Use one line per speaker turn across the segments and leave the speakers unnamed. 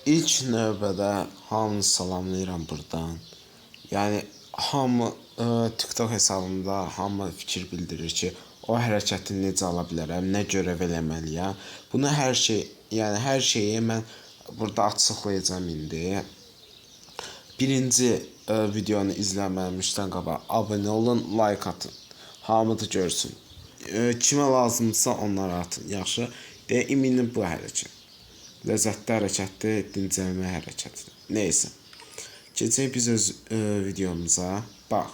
İlk növbədə hamını salamlayıram burdan. Yəni hamı TikTok hesabımda hamı fikir bildirir ki, o hərəkətini necə ala bilərəm, nə görəv eləməliyəm. Bunu hər şeyi mən burada açıqlayacağam indi. Birinci videonu izləməmişdən qabaq abunə olun, like atın. Hamı da görsün. Kimə lazımdırsa onlara atın. Yaxşı. Eminim bu hərəkət. Ləzzətli hərəkətdir, dincəlmə hərəkətidir. Neysə. Keçək biz öz videomuza. Bax.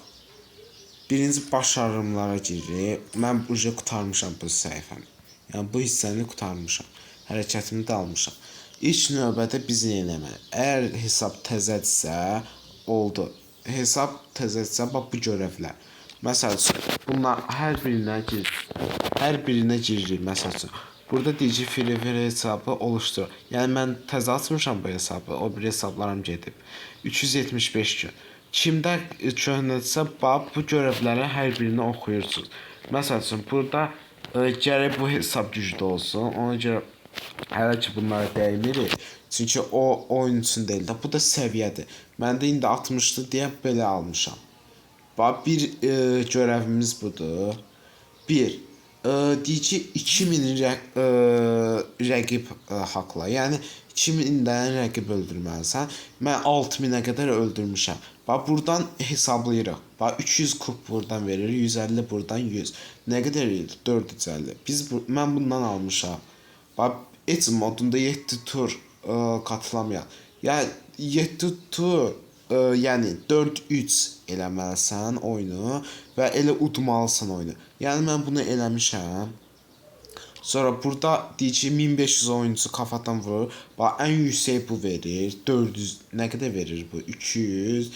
Birinci başarımlara giririk. Mən bu qurtarmışam bu səhifəni. Yəni bu hissəni qurtarmışam. Hərəkətimi də almışam. İlk növbədə biz nə eləməliyik? Əgər hesab təzədirsə, oldu. Hesab təzədirsə, bax bu görevlər. Məsəl üçün, bunlar hər birinə giririk. Məsəl üçün, burada deyəcək free hesabı oluşdur. Yəni mən təzə açmışam bu hesabı, o bir hesablarım gedib. 375 gün. Kimdə köhnədirsə, bax bu görevləri hər birini oxuyursunuz. Məsəl üçün, burada gərək bu hesab güclü olsun. Ona görə hələ ki bunlara dəymirik. Çünki o oyun üçün deyil də, bu da səviyyədir. Məndə indi 60-dır deyə belə almışam. Bax bir görevimiz budur. Deyir ki 2000 rəqib haqla. Yəni 2000-dən rəqib öldürməlisən. Mən 6000-ə qədər öldürmüşəm. Bax buradan hesablayırıq. Bax 300 kup buradan verir, 150 buradan 100. Nə qədər edir? 450. Mən bundan almışam. Bax Edge modunda 7 tur katılamayan. Yəni 7 tur yəni 4-3 eləməlisən oyunu və elə udmalısan oyunu. Yəni mən bunu eləmişəm. Sonra burada deyir ki 1500 oyuncu kafadan vurur. Bax ən yüksək bu verir. 400 nə qədər verir bu? 200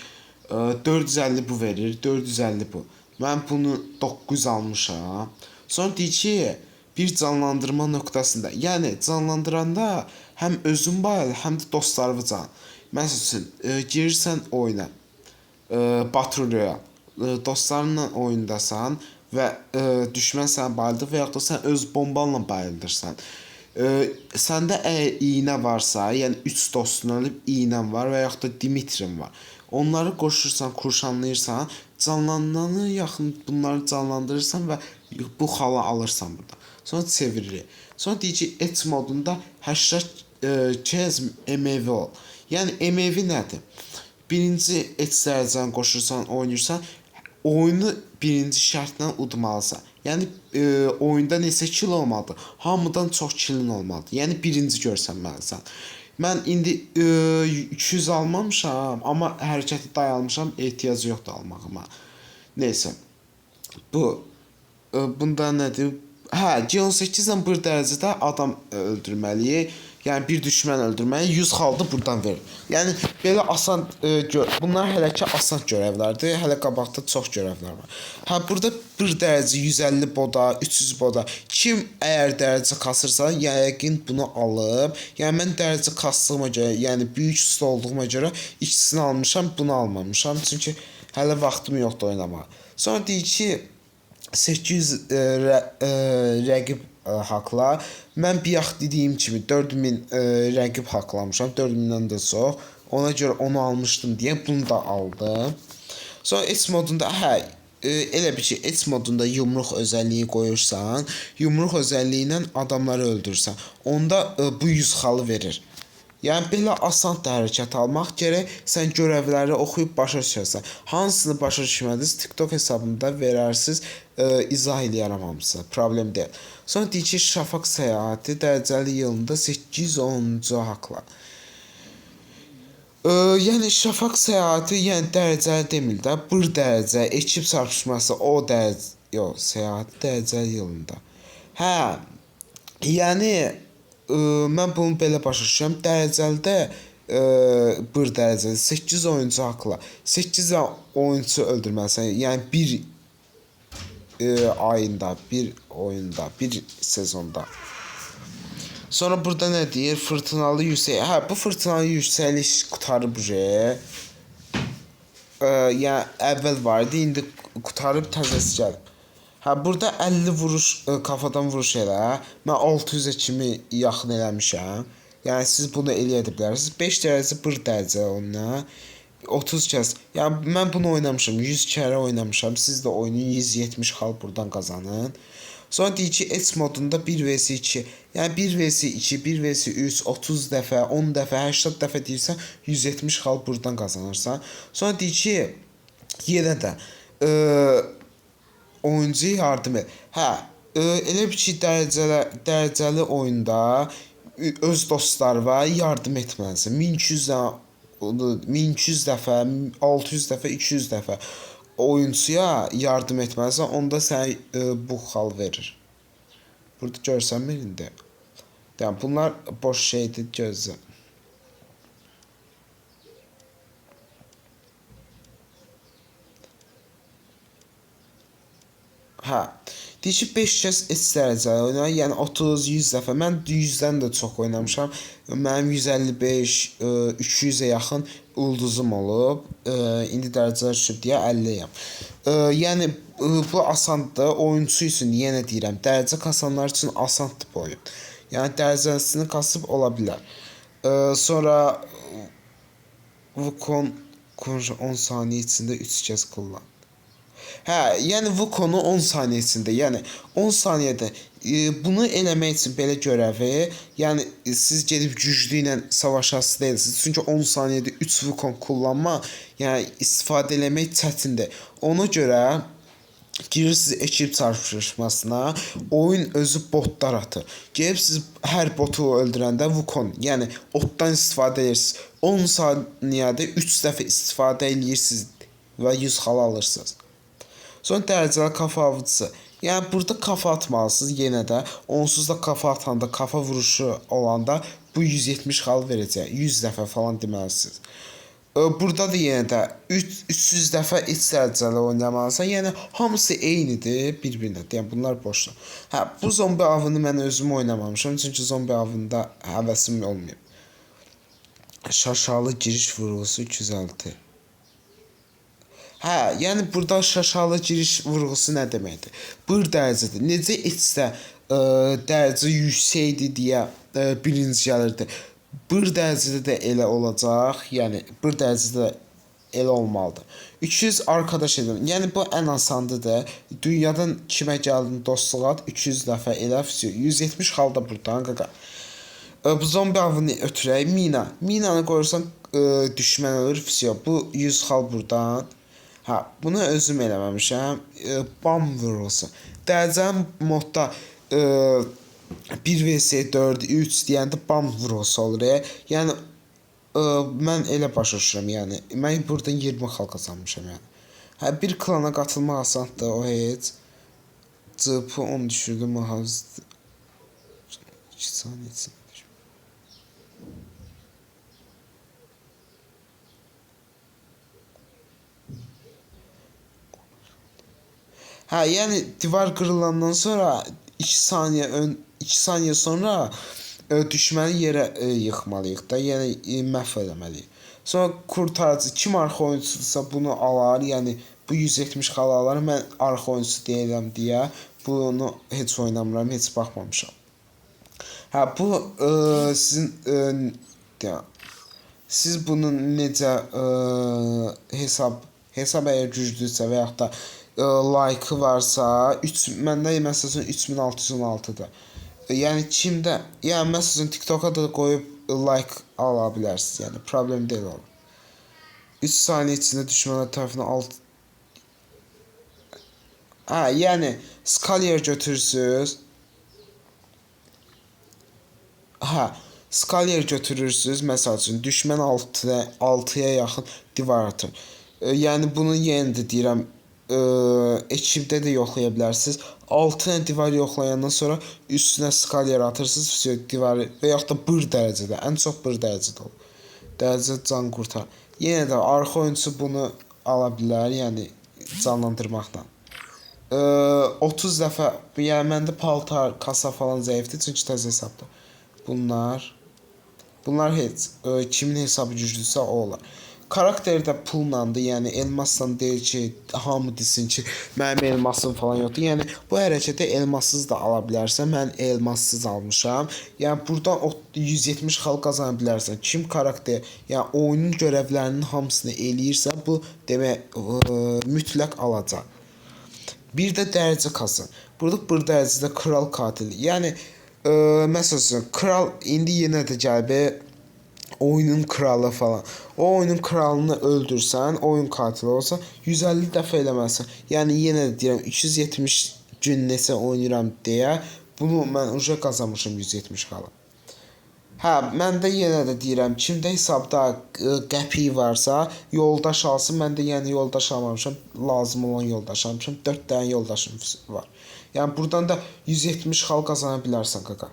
450 bu verir. 450 bu. Mən bunu 900 almışam. Sonra deyir ki bir canlandırma nöqtəsində. Yəni canlandıranda həm özün bayıl, həm də dostlarını can. Məsələn, girirsən oyuna. Battle Royale. Dostlarınla oyundasan və düşmən səni bayıldır və yaxud da sən öz bombanla bayıldırsan. Səndə əgər iynə varsa, yəni 3 dostun ölüb iynən var və yaxud da Dimitrin var. Onları qoşursan, kurşanlayırsan, canlananı yaxın bunları canlandırırsan və bu xalı alırsan burada. Sonra çeviririk. Sonra deyir ki, Edge modunda 80 kez MV ol. Yəni MV nədir? Birinci Edge dərəcəni qoşursan, oynayırsan, oyunu birinci şərtlə udmalısan. Yəni oyunda neçə kill olmalıdır? Hamıdan çox killin olmalıdır. Yəni birinci görsənməlisən. Mən indi 200 almamışam, amma hərəkəti dayanmışam, ehtiyac yoxdur almağıma. Neysə. Bunda nədir? G18-lə bir dərəcədə adam öldürməliyik. Yəni bir düşmən öldürməyi 100 xalda buradan verir. Yəni belə asan bunlar hələ ki asan görevlərdir. Hələ qabaqda çox görevlər var. Burada bir dərəcə 150 boda, 300 boda. Kim əgər dərəcə kasırsa, yəqin bunu alıb. Yəni mən dərəcə kastığıma görə, yəni böyük usta olduğuma görə ikisini almışam, bunu almamışam. Çünki hələ vaxtım yoxdur oynamağa. Sonra deyir ki 800 rəqib haqla. Mən bir yax dediyim kimi 4000 rəqib haqlamışam. 4000-dən də çox. Ona görə onu almışdım deyə bunu da aldım. Sonra Edge modunda elə bir ki Edge modunda yumruq özəlliyi qoyursan, yumruq özəlliyi ilə adamları öldürsən. Onda bu 100 xalı verir. Yəni belə asan da hərəkət almaq gərək sən görevləri oxuyub başa düşəsən. Hansını başa düşmədiniz TikTok hesabımda verərsiniz, izah eləyərəm hamısı. Problem deyil. Sonra deyir ki Şafaq səyahəti dərəcəli yılında 810-cu haqla. Yəni Şafaq səyahəti yəni dərəcəli demir də. Bir dərəcə, ekip çarpışması o dərəcə, yox, səyahəti dərəcəli yılında. Yəni mən bunu belə başa düşürəm. Dərəcəlidə bir dərəcəli 8 oyuncu haqla 8 oyuncu öldürməlisən. Yəni bir ayında, bir oyunda, bir sezonda. Sonra burada nə deyir? Fırtınalı yüksək. Bu fırtınalı yüksəliş qutarıb yəni əvvəl var idi, indi qutarıb təzəsi gəlib. Burada 50 vuruş kafadan vuruş elə. Mən 600-ə kimi yaxın eləmişəm. Yəni siz bunu eləyə bilərsiniz. 5 dərəcə 1 dərəcə onunla 30 kəs. Yəni mən bunu oynamışam, 100 kərə oynamışam. Siz də oynayın, 170 xal buradan qazanın. Sonra deyir ki, Edge modunda 1 vs 2. Yəni 1 vs 2, 1 vs 3, 30 dəfə, 10 dəfə, 80 dəfə deyirsən, 170 xal buradan qazanırsan. Sonra deyir ki, yenə də oyuncu yardım et. Hə, elə bir ki, dərəcəli oyunda öz dostlarına yardım etməlisən. 1200 dəfə, 600 dəfə, 200 dəfə oyuncuya yardım etməlisən, onda sənə bu xal verir. Burada görsənmir indi. Yəni bunlar boş şeydir, gözlə. Hə. Deyir ki, 5 kəs Edge dərəcəli oynayır. Yəni 30, 100 dəfə. Mən 100-dən də çox oynamışam. Mənim 155, 200-ə yaxın ulduzum olub. İndi dərəcələr düşüb deyə 50-yəm. Yəni bu asandır. Oyunçu üçün yenə deyirəm, dərəcə kasanlar üçün asandır bu oyun. Yəni dərəcəsini kasıb ola bilər. Sonra Wukong 10 saniyə içində 3 kəs kullan. Hə, yəni Wukong'u 10 saniyə içində, yəni 10 saniyədə bunu eləmək üçün belə görəvi, yəni siz gedib güclü ilə savaşasınız deyilsiniz. Çünki 10 saniyədə 3 Wukong kullanma, yəni istifadə eləmək çətindir. Ona görə girirsiniz ekip çarpışmasına, oyun özü botlar atır. Gelib siz hər botu öldürəndə Wukong, yəni otdan istifadə edirsiniz. 10 saniyədə 3 dəfə istifadə edirsiniz və 100 xal alırsınız. Sonra dərəcəli kafa avcısı. Yəni burada kafa atmalısınız yenə də. Onsuz da kafa atanda, kafa vuruşu olanda bu 170 xal verəcək. 100 dəfə falan deməlisiniz. Burada da yenə də 300 dəfə iç dərəcəli oynamalısan. Yəni hamısı eynidir bir-birinə. Yəni bunlar boşdur. Hə, bu zombi avını mən özüm oynamamışam. Çünki zombi avında həvəsim olmayıb. Şaşalı giriş vurğusu 206. Hə, yəni burada şaşalı giriş vurğusu nə deməkdir? 1 dərəcədir. Necə etsə dərəcə yüksəkdir deyə birinci gəlirdi. 1 dərəcədə də elə olacaq. Yəni 1 dərəcədə elə olmalıdır. 200 arkadaş edin. Yəni bu ən asandıdır. Dünyadan kimə gəldin dostluğa 200 dəfə elə 170 xalda buradan qaqa. Bu zombi avını ötürək. Minanı qoyursan düşmən ölür. Bu 100 xal buradan. Hə, bunu özüm eləməmişəm. Bam vurulsun. Dərəcəm modda 1 vs 4, 3 deyəndə bam vurulsa olur. Yəni mən elə başa düşürəm. Yəni mən buradan 20 xal qazanmışam yəni. Hə, bir klana qatılmaq asandır, o heç. CP 10 düşürdüm, mahaz 2 saniyə üçün. Hə, yəni divar qırılandan sonra 2 saniyə sonra düşməni yerə yıxmalıyıq da, yəni məhv eləməliyik. Sonra kurtarıcı kim arxa oyunçudursa bunu alar, yəni bu 170 xal alar. Mən arxa oyunçusu deyiləm deyə bunu heç oynamıram, heç baxmamışam. Hə, bu sizin siz bunun necə hesab əgər güclüsə və yaxud da like varsa, məndə məsələn 3616-dır. Yəni kimdə, yəni məsələn TikToka da qoyub like ala bilərsiniz. Yəni problem deyil olur. 3 saniyə içində düşmənlər tərəfindən 6. Hə, yəni skaliyer götürürsüz. Hə, skaliyer götürürsüz. Məsəl üçün düşmən 6-ya yaxın divar atır. Yəni bunu yenə də deyirəm, ekibdə də yoxlaya bilərsiniz. 6 dənə divar yoxlayandan sonra üstünə skaliyer atırsınız, divarı və yaxud da 1 dərəcədə, ən çox 1 dərəcədə olur. Dərəcə can qurtar. Yenə də arxa oyunçu bunu ala bilər, yəni canlandırmaqla. 30 dəfə, yəni məndə paltar, kasa falan zəifdir, çünki təzə hesabdır. Bunlar heç kimin hesabı güclüsə o olar. Karakter də pullandı, yəni elmasla deyir ki, hamı desin ki, mənim elmasım falan yoxdur. Yəni bu hərəkəti elmassız da ala bilərsən. Mən elmassız almışam. Yəni buradan 170 xal qazana bilərsən. Kim karakter, yəni oyunun görevlərinin hamısını eləyirsə, bu demək mütləq alacaq. Bir də dərəcə kası. Bir dərəcədə kral katili. Yəni məsələn, kral indi yenə də gəlib oyunun kralı falan. O oyunun kralını öldürsən, oyun katili olsa 150 dəfə eləməlisən. Yəni yenə də deyirəm 270 gün neçə oynayıram deyə bunu mən uca qazanmışam 170 xala. Hə, mən də yenə də deyirəm, kimdə hesabda qəpiyi varsa, yoldaş alsın. Mən də yəni yoldaş almamışam, lazım olan yoldaş almışam. 4 dənə yoldaşım var. Yəni buradan da 170 xal qazana bilərsən qaqa.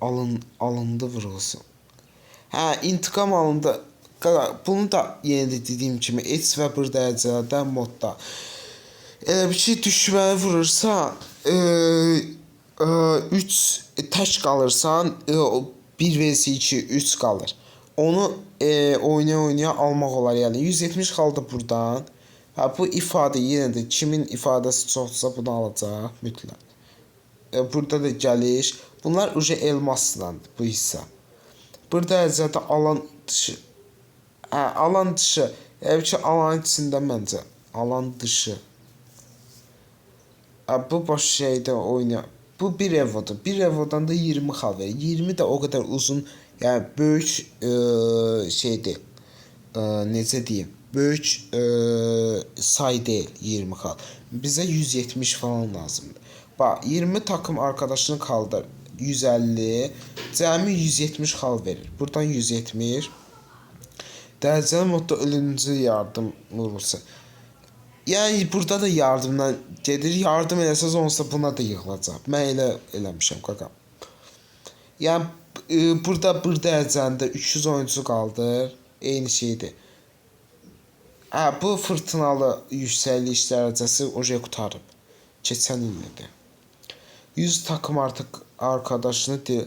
Alındı vurğusu. Hə, intiqam alındı. Qaqa, bunu da yenə də dediyim kimi H və 1 dərəcədə modda. Elə bir şey düşməni vurursa, 3 tək qalırsan, 1 vs 2 3 qalır. Onu oynaya almaq olar. Yəni 170 xal da buradan. Hə, bu ifadə yenə də kimin ifadəsi çoxsa bunu alacaq mütləq. Burada da gəlir. Bunlar uca elmaslandı bu hissə. Bir dərəcədə alan dışı. Alan dışı. Yəni ki, alan içində məncə. Alan dışı. Bu boş şeydə oynayır. Bu bir evodur. Bir evodan da 20 xal verir. 20 də o qədər uzun, yəni böyük şey deyil. Necə deyim? Böyük say deyil 20 xal. Bizə 170 falan lazımdır. Bax, 20 takım arkadaşını kaldır. 150, cəmi 170 xal verir. Buradan 170. Dərəcəli modda ölümcül yardım vurulsa. Yəni burada da yardımdan gedir. Yardım eləsəz onsa buna da yığılacaq. Mən elə eləmişəm qaqa. Yəni burada bir dərəcəndə 300 oyuncu qaldır. Eyni şeydir. Bu fırtınalı yüksəliş dərəcəsi oje qutarıb. Keçən ildə. 100 takım artıq arkadaşını deyil.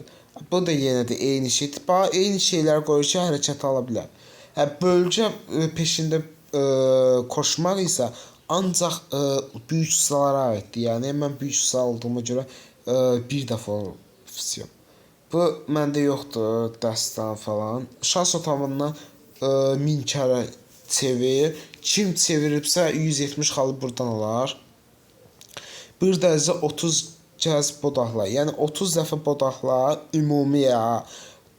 Bu da yenə də eyni şeydir. Bax, eyni şeylər qoyur ki, hərəkət ala bilər. Bölgə peşində koşmaq isə ancaq böyük ustalara aiddir. Yəni mən böyük usta olduğuma görə bir dəfə olub. Bu məndə yoxdur, dəstan falan. Şans otamından 1000 kərə çevir. Kim çeviribsə 170 xalı buradan alar. Bir dərəcə 30 cəz bodaqla. Yəni 30 dəfə bodaqla ümumi ya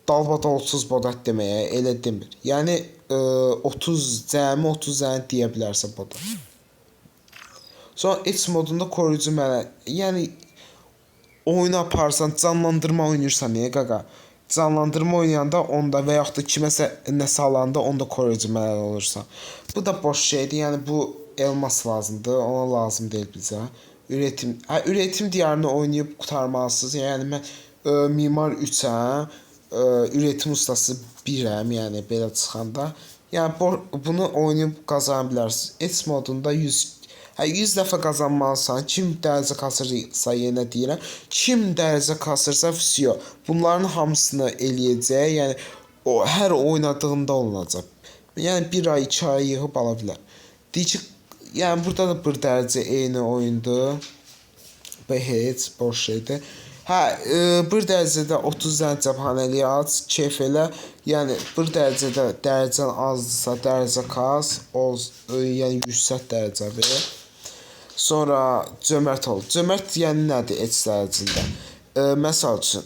dalbadalsız bodaq deməyə elə demir. Yəni cəmi 30 dənə deyə bilərsən bodaq. Sonra H modunda koruyucu mələk. Yəni oyunu aparsan, canlandırma oynayırsan niyə qaqa? Canlandırma oynayanda onda və yaxud da kiməsə nəsə alanda onda koruyucu mələk olursan. Bu da boş şeydir. Yəni bu elmas lazımdır. Ona lazım deyil bizə. Üretim diyarını oynayıb qurtarmalısınız. Yəni mən mimar 3-əm, üretim ustası 1-əm, yəni belə çıxanda. Yəni bunu oynayıb qazana bilərsiniz. H modunda 100 dəfə qazanmalısan. Kim dərəcə kasırsa yenə deyirəm. Kim dərəcə kasırsa vəsiyo. Bunların hamısını eləyəcək. Yəni o hər oynadığında olunacaq. Yəni 1 ay, 2 ay yığıb ala bilər. Deyir ki, yəni burada da bir dərəcə eyni oyundur. Bu heç boş şeydir. Bir dərəcədə 30 dənə cəbhənəliyi aç, keyf elə. Yəni bir dərəcədə dərəcən azdırsa dərəcə kas, yəni 100 dərəcə ver. Sonra cömert ol. Cömert yəni nədir heç dərəcəndə? Məsəl üçün,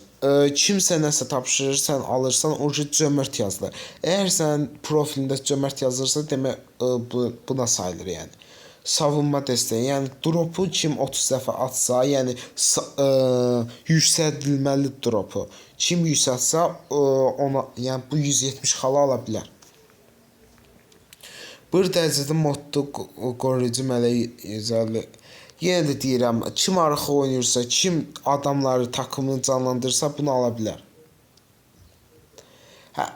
kimsə nəsə tapşırır, sən alırsan, orada cömert yazılır. Əgər sən profilində cömert yazırsa, demək buna sayılır yəni. Savunma dəstəyi, yəni dropu kim 30 dəfə atsa, yəni yüksədilməli dropu. Kim yüksətsə, ona, yəni bu 170 xala ala bilər. Bir dərəcədə modlu qoruyucu mələk üzərli. Yenə də deyirəm, kim arxa oynayırsa, kim adamları, takımını canlandırsa bunu ala bilər.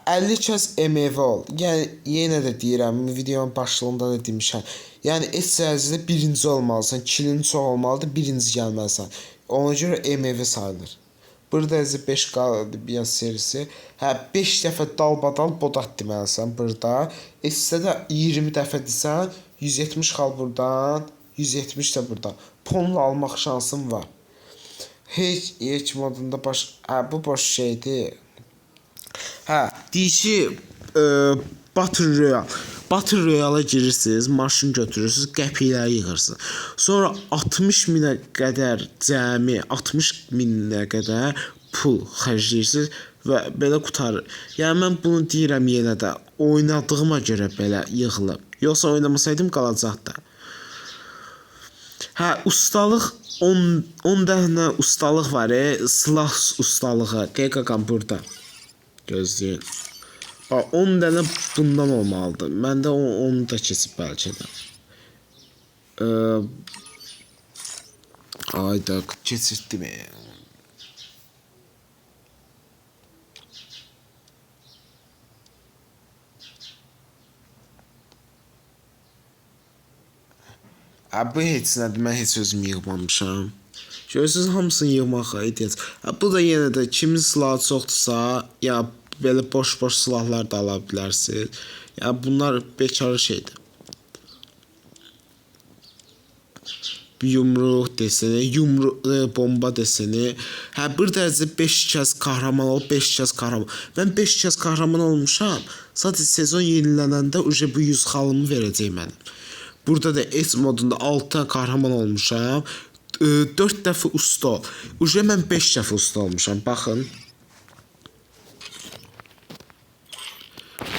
50 kəs MV ol. Yəni yenə də deyirəm, videonun başlığında da demişəm. Yəni heç dərəcədə birinci olmalısan, kilin çox olmalıdır, birinci gəlməlisən. Ona görə MV sayılır. Burada 5 qalibiyyət serisi. Hə 5 dəfə dalbadal bodat deməlisən burada. Etsə də 20 dəfə desən 170 xal buradan, 170 də buradan. Ponla almaq şansın var. Heç modunda bu boş şeydir. Hə, deyişi Battle Royale. Battle Royale-a girirsiniz, maşın götürürsünüz, qəpikləri yığırsınız. Sonra 60 minə qədər cəmi 60 minə qədər pul xərcləyirsiniz və belə qutarır. Yəni mən bunu deyirəm yenə də oynadığıma görə belə yığılıb. Yoxsa oynamasaydım qalacaqdı. Hə, ustalıq 10 dənə ustalıq var, silah ustalığı. Qaqam burada. Gözləyin. 10 dənə bundan olmalıdır. Məndə onu da keçib bəlkə də. Ayda keçirtdim. Bu heç nədir, mən heç özüm yığmamışam. Görürsünüz, hamısını yığmağa ehtiyac. Bu da yenə də kimin silahı çoxdursa, ya belə boş-boş silahlar da ala bilərsiniz. Ya bunlar bekarı şeydir. Yumruq desəni, bomba desəni. Hə, bir dərəcə 5 kəz qəhrəman olub, 5 kəz qəhrəman. Mən 5 kəz qəhrəman olmuşam. Sadəcə sezon yenilənəndə bu 100 xalımı verəcək mənim. Burada da S modunda 6 qəhrəman olmuşam. 4 dəfə usta ol. Mən 5 dəfə usta olmuşam. Baxın.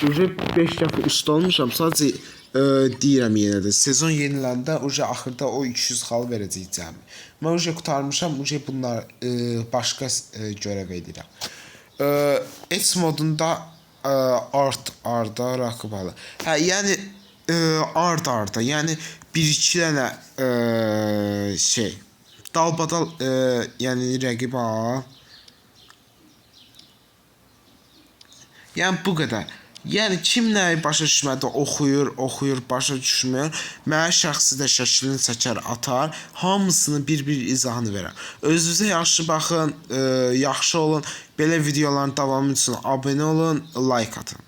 5 dəfə usta olmuşam. Sadəcə deyirəm yenə də. Sezon yeniləndə axırda o 200 xal verəcəyəm. Mən qutarmışam. Bunlar başqa görəv edirəm. S modunda arda rəqabalı. Hə, yəni arda. Yəni 1-2 dənə dalbadal yəni rəqib al. Yəni bu qədər. Yəni kim nəyi başa düşmədi, oxuyur, başa düşmür. Mənə şəxsi də şəklini çəkər, atar. Hamısını bir izahını verər. Özünüzə yaxşı baxın, yaxşı olun. Belə videoların davamı üçün abunə olun, like atın.